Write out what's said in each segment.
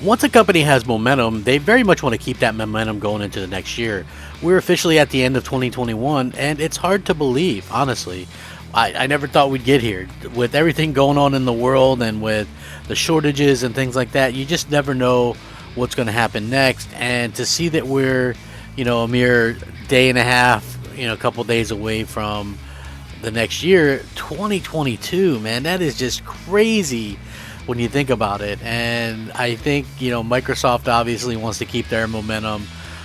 Once a company has momentum, they very much want to keep that momentum going into the next year. We're officially at the end of 2021, and it's hard to believe, honestly. I never thought we'd get here. With everything going on in the world and with the shortages and things like that, you just never know what's going to happen next. And to see that we're, a mere day and a half, a couple days away from the next year, 2022, man, that is just crazy when you think about it. And I think, Microsoft obviously wants to keep their momentum.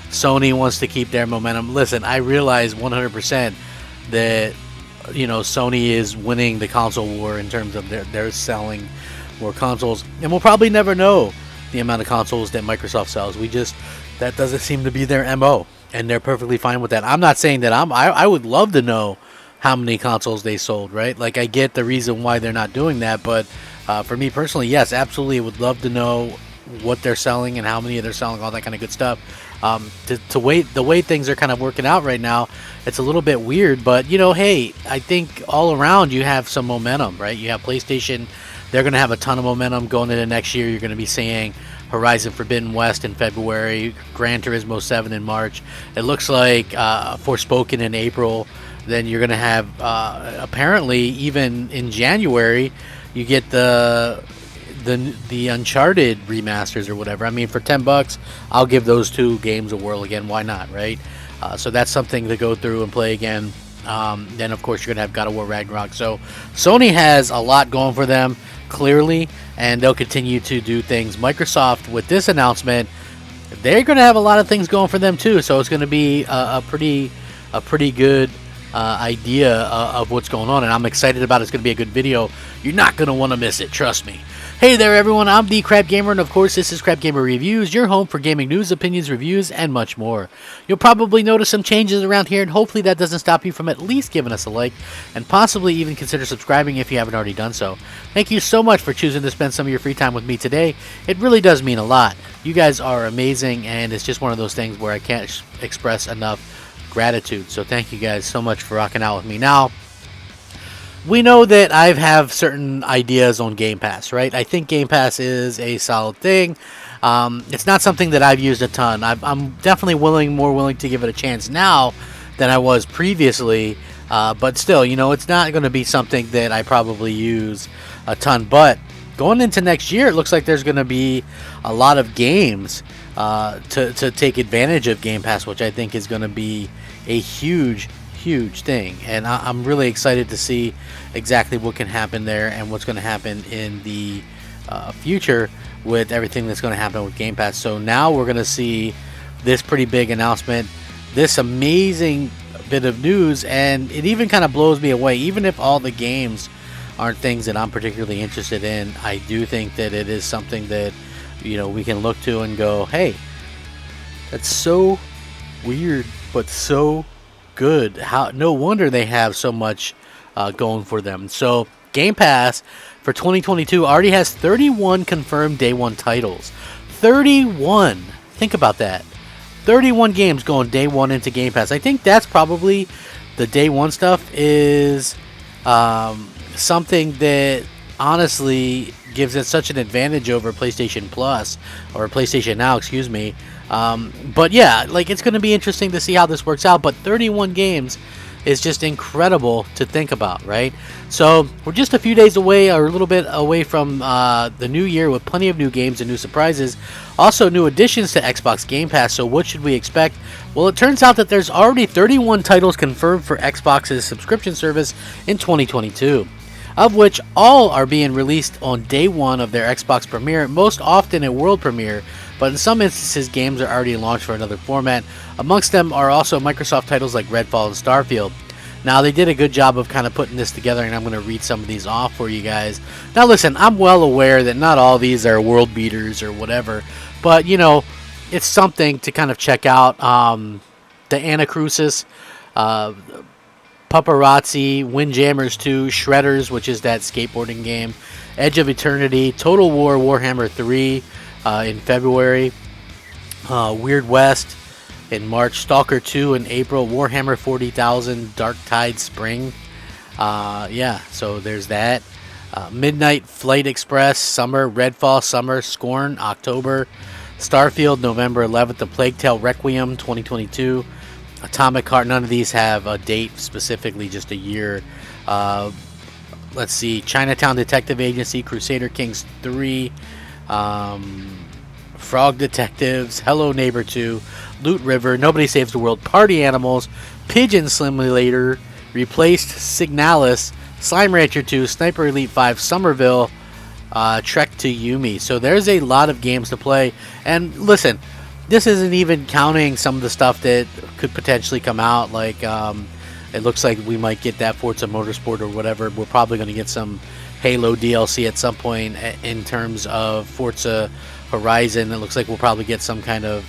Sony wants to keep their momentum. Listen, I realize 100% that, Sony is winning the console war in terms of they're selling more consoles. And we'll probably never know the amount of consoles that Microsoft sells. That doesn't seem to be their MO. And they're perfectly fine with that. I'm not saying that I would love to know how many consoles they sold, right? Like, I get the reason why they're not doing that, but for me personally, yes, absolutely, I would love to know what they're selling and how many they're selling, all that kind of good stuff. To wait, the way things are kind of working out right now, it's a little bit weird, but hey, I think all around you have some momentum, right? You have PlayStation; they're going to have a ton of momentum going into next year. You're going to be seeing Horizon Forbidden West in February, Gran Turismo 7 in March. It looks like Forspoken in April. Then you're going to have apparently even in January, you get the Uncharted remasters or whatever. I mean, for $10, I'll give those two games a whirl again. Why not, right? So that's something to go through and play again. Then, of course, you're going to have God of War Ragnarok. So Sony has a lot going for them, clearly, and they'll continue to do things. Microsoft, with this announcement, they're going to have a lot of things going for them, too. So it's going to be a pretty good idea of what's going on, and I'm excited about it. It's going to be a good video. You're not going to want to miss it, trust me. Hey there, everyone. I'm the Crapgamer, and of course, this is Crapgamer Reviews, your home for gaming news, opinions, reviews, and much more. You'll probably notice some changes around here, and hopefully that doesn't stop you from at least giving us a like, and possibly even consider subscribing if you haven't already done so. Thank you so much for choosing to spend some of your free time with me today. It really does mean a lot. You guys are amazing, and it's just one of those things where I can't express enough gratitude. So thank you guys so much for rocking out with me. Now, we know that I have certain ideas on Game Pass, right? I think Game Pass is a solid thing. It's not something that I've used a ton. I'm definitely more willing to give it a chance now than I was previously. But still, it's not going to be something that I probably use a ton. But going into next year, it looks like there's going to be a lot of games to take advantage of Game Pass, which I think is going to be a huge thing, and I'm really excited to see exactly what can happen there and what's going to happen in the future with everything that's going to happen with Game Pass. So now we're going to see this pretty big announcement, this amazing bit of news, and it even kind of blows me away. Even if all the games aren't things that I'm particularly interested in, I do think that it is something that we can look to and go, hey, that's so weird but so good. No wonder they have so much going for them. So Game Pass for 2022 already has 31 confirmed day one titles. 31. Think about that. 31 games going day one into Game Pass. I think that's probably the day one stuff is something that honestly gives it such an advantage over PlayStation Plus or PlayStation Now, excuse me. But yeah, it's going to be interesting to see how this works out. But 31 games is just incredible to think about, right? So we're just a few days away, or a little bit away from the new year, with plenty of new games and new surprises. Also, new additions to Xbox Game Pass. So what should we expect? Well, it turns out that there's already 31 titles confirmed for Xbox's subscription service in 2022. Of which all are being released on day one of their Xbox premiere, most often a world premiere, but in some instances games are already launched for another format. Amongst them are also Microsoft titles like Redfall and Starfield. Now, they did a good job of kind of putting this together, and I'm going to read some of these off for you guys. Now listen, I'm well aware that not all these are world beaters or whatever, but it's something to kind of check out. The Anacrusis, Paparazzi, Windjammers 2, Shredders, which is that skateboarding game, Edge of Eternity, Total War Warhammer 3 in February, Weird West in March, Stalker 2 in April, Warhammer 40,000, Dark Tide Spring. Yeah, so there's that. Midnight Flight Express, Summer, Redfall, Summer, Scorn, October, Starfield, November 11th, The Plague Tale Requiem, 2022, Atomic Heart. None of these have a date specifically, just a year. Let's see, Chinatown Detective Agency, Crusader Kings 3, Frog Detectives, Hello Neighbor 2, Loot River, Nobody Saves the World, Party Animals, Pigeon Simulator, Replaced, Signalis, Slime Rancher 2, Sniper Elite 5, Somerville, Trek to Yumi. So there's a lot of games to play. And listen, this isn't even counting some of the stuff that could potentially come out. Like, it looks like we might get that Forza Motorsport or whatever. We're probably going to get some Halo DLC at some point in terms of Forza Horizon. It looks like we'll probably get some kind of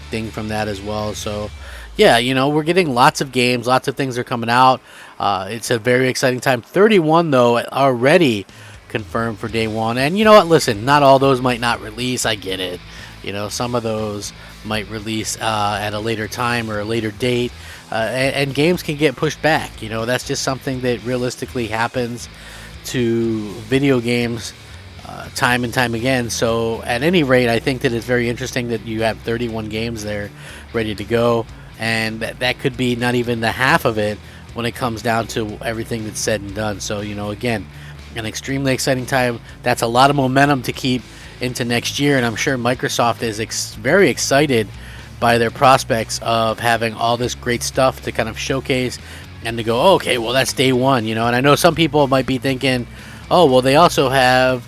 thing from that as well. So yeah, you know, we're getting lots of games, lots of things are coming out. It's a very exciting time. 31 though already confirmed for day one. And you know what, listen, not all those might not release. I get it. You know, some of those might release at a later time or a later date, and games can get pushed back. You know, that's just something that realistically happens to video games time and time again. So at any rate, I think that it's very interesting that you have 31 games there ready to go, and that could be not even the half of it when it comes down to everything that's said and done. So, you know, again, an extremely exciting time. That's a lot of momentum to keep into next year, and I'm sure Microsoft is very excited by their prospects of having all this great stuff to kind of showcase and to go, oh, okay, well, that's day one, you know. And I know some people might be thinking, oh, well, they also have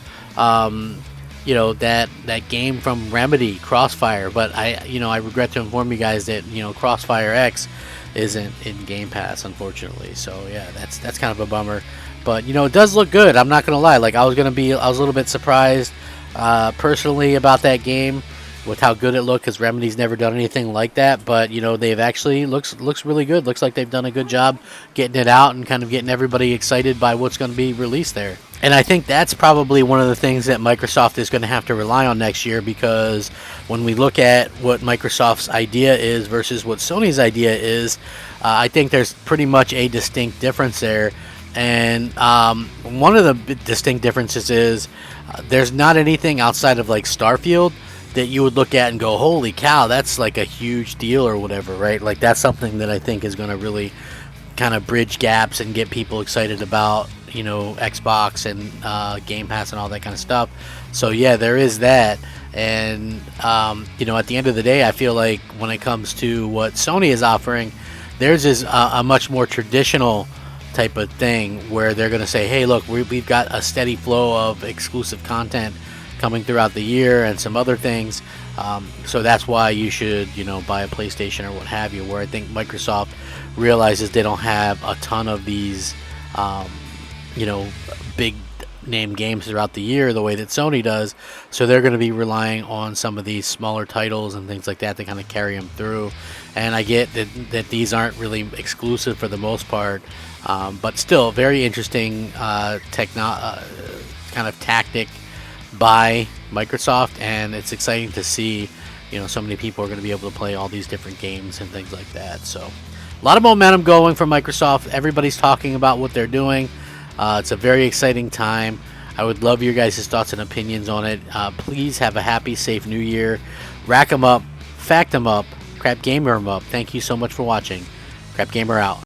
you know, that game from Remedy, Crossfire, but I regret to inform you guys that, you know, Crossfire X isn't in Game Pass, unfortunately. So yeah, that's kind of a bummer, but you know, it does look good. I'm not gonna lie, like I was a little bit surprised personally about that game with how good it looked, because Remedy's never done anything like that. But you know, they've actually looks really good. Looks like they've done a good job getting it out and kind of getting everybody excited by what's going to be released there. And I think that's probably one of the things that Microsoft is going to have to rely on next year, because when we look at what Microsoft's idea is versus what Sony's idea is, I think there's pretty much a distinct difference there. And one of the distinct differences is there's not anything outside of like Starfield that you would look at and go, holy cow, that's like a huge deal or whatever, right? Like that's something that I think is going to really kind of bridge gaps and get people excited about, you know, Xbox and Game Pass and all that kind of stuff. So yeah, there is that. And you know, at the end of the day, I feel like when it comes to what Sony is offering, theirs is a much more traditional type of thing, where they're going to say, hey, look, we've got a steady flow of exclusive content coming throughout the year and some other things, so that's why you should, you know, buy a PlayStation or what have you. Where I think Microsoft realizes they don't have a ton of these you know, big name games throughout the year the way that Sony does, so they're going to be relying on some of these smaller titles and things like that to kind of carry them through. And I get that these aren't really exclusive for the most part, but still very interesting kind of tactic by Microsoft, and it's exciting to see, you know, so many people are going to be able to play all these different games and things like that. So a lot of momentum going for Microsoft. Everybody's talking about what they're doing. It's a very exciting time. I would love your guys' thoughts and opinions on it. Please have a happy, safe new year. Rack 'em up, fact 'em up, Crap Gamer 'em up. Thank you so much for watching. Crap Gamer out.